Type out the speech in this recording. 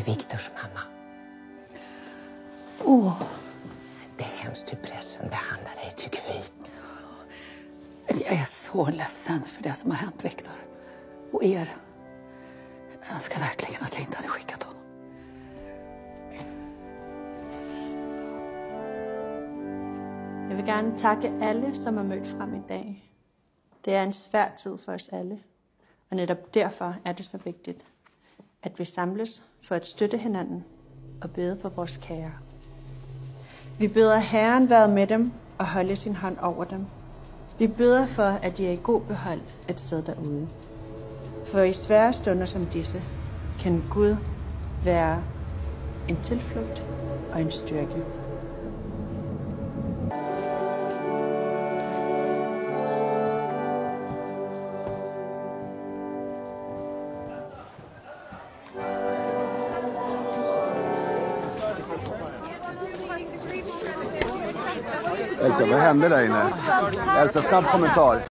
är Viktors mamma. Det är hemskt hur pressen behandlar dig, tycker vi. Jag är så ledsen för det som har hänt Viktor. Och er. Jag önskar verkligen att jag inte hade skickat honom. Jeg vil gerne takke alle, som er mødt frem i dag. Det er en svær tid for os alle, og netop derfor er det så vigtigt, at vi samles for at støtte hinanden og bede for vores kære. Vi beder Herren være med dem og holde sin hånd over dem. Vi beder for, at de er i god behold et sted derude. For i svære stunder som disse kan Gud være en tilflugt og en styrke. Elsa, vad hände där inne? Elsa, snabb kommentar.